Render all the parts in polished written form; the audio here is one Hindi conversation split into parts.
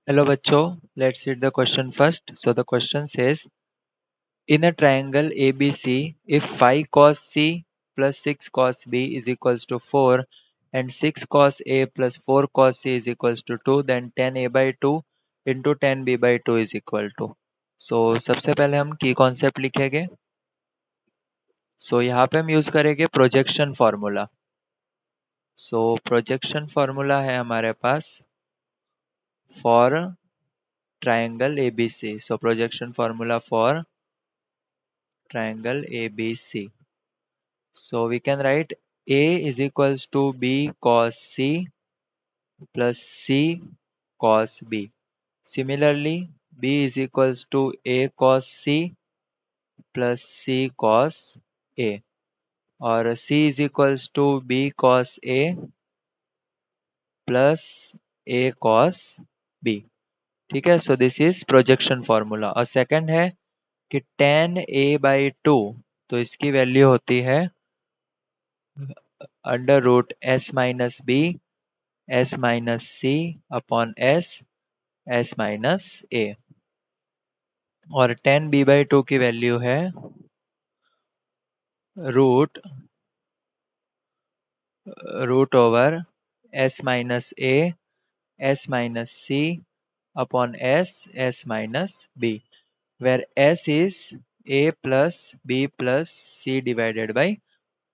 Hello bachcho, let's read the question first. So the question says, in a triangle ABC, if 5 cos C plus 6 cos B is equals to 4 and 6 cos A plus 4 cos C is equals to 2, then 10A by 2 into 10B by 2 is equal to. So सबसे पहले हम की कॉन्सेप्ट लिखेंगे. So यहाँ पे हम यूज करेंगे प्रोजेक्शन फार्मूला. सो प्रोजेक्शन फार्मूला है हमारे पास for triangle ABC. So projection formula for triangle ABC. So we can write A is equals to B cos C plus C cos B. Similarly, B is equals to A cos C plus C cos A, or C is equals to B cos A plus A cos B. ठीक है. So this is projection formula. और second है कि tan A by 2, तो इसकी वैल्यू होती है under root S minus B S minus C upon S minus A. और tan B by 2 की वैल्यू है root over S minus A S minus C upon S minus B, where S is A plus B plus C divided by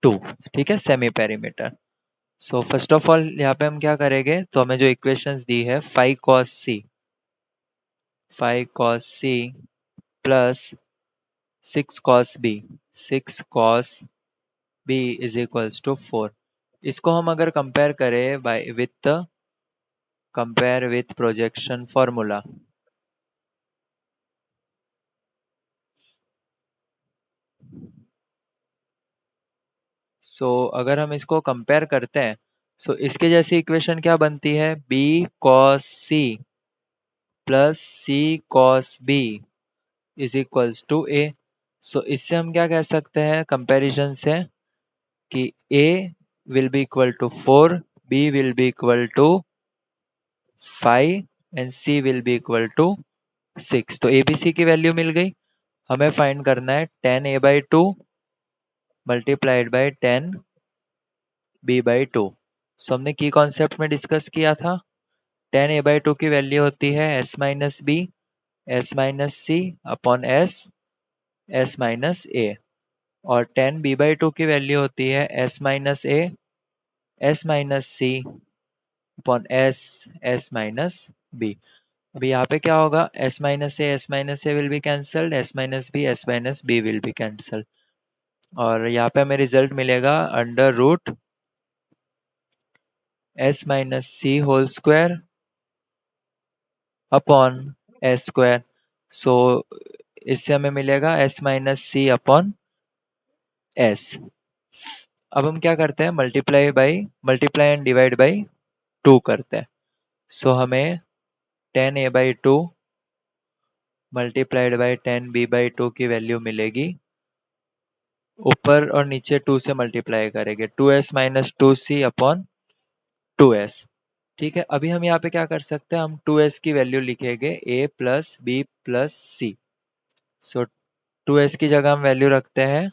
2. ठीक है, semi perimeter. So first of all यहाँ पे हम क्या करेंगे, तो हमें जो इक्वेशंस दी है 5 cos C plus 6 cos B is equals to 4. इसको हम अगर कंपेयर करें by with projection formula, so अगर हम इसको कंपेयर करते हैं, सो इसके जैसी इक्वेशन क्या बनती है, B cos C plus C cos B is equals to A. So इससे हम क्या कह सकते हैं कंपैरिजन से, कि A will be equal to 4, B will be equal to 5 and C will be equal to 6. तो ABC की वैल्यू मिल गई. हमें फाइंड करना है tan A by 2 multiplied by tan B by 2. सो हमने की कॉन्सेप्ट में डिस्कस किया था. tan A by 2 की वैल्यू होती है S minus B S minus C upon S minus A, और tan B by 2 की वैल्यू होती है S minus A S minus C upon S minus B. अभी यहाँ पे क्या होगा, S minus A will be cancelled, S minus B will be cancelled, और यहाँ पे हमें रिजल्ट मिलेगा under root S minus C whole square upon S square. So इससे हमें मिलेगा S minus C upon S. अब हम क्या करते हैं, मल्टीप्लाई एंड डिवाइड बाई 2 करते हैं. सो हमें tan A by 2 multiplied by tan B by 2 की वैल्यू मिलेगी. ऊपर और नीचे 2 से मल्टीप्लाई करेंगे, 2s minus 2c upon 2s. ठीक है. अभी हम यहाँ पे क्या कर सकते हैं, हम 2s की वैल्यू लिखेंगे a plus B plus C. So 2s की जगह हम वैल्यू रखते हैं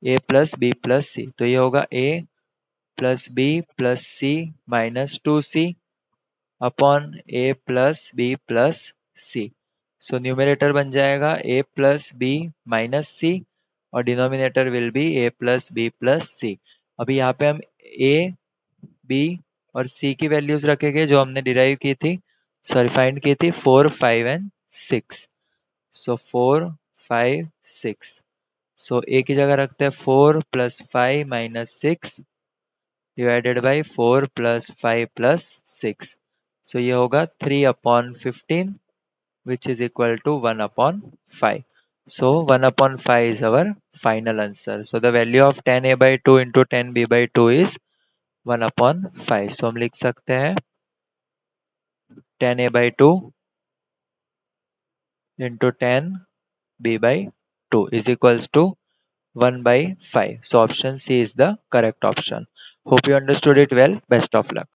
a plus B plus C, तो ये होगा a plus B plus C minus 2c upon a plus B plus C. So numerator बन जाएगा a plus B minus C और denominator will be a plus B plus C. अभी यहाँ पे हम a b और c की वैल्यूज रखेंगे जो हमने डिराइव की थी, सॉरी फाइंड की थी 4 5 एंड 6. सो 4 5 6. सो a की जगह रखते हैं 4 plus 5 minus 6 divided by 4 plus 5 plus 6. सो ये होगा 3 upon 15 which is equal to 1 upon 5. So 1 upon 5 is our final answer. So the value of tan A by 2 into tan B by 2 is 1 upon 5. So हम लिख सकते हैं tan A by 2 into tan B by 2 is equals to 1 by 5. So option C is the correct option. Hope you understood it well. Best of luck.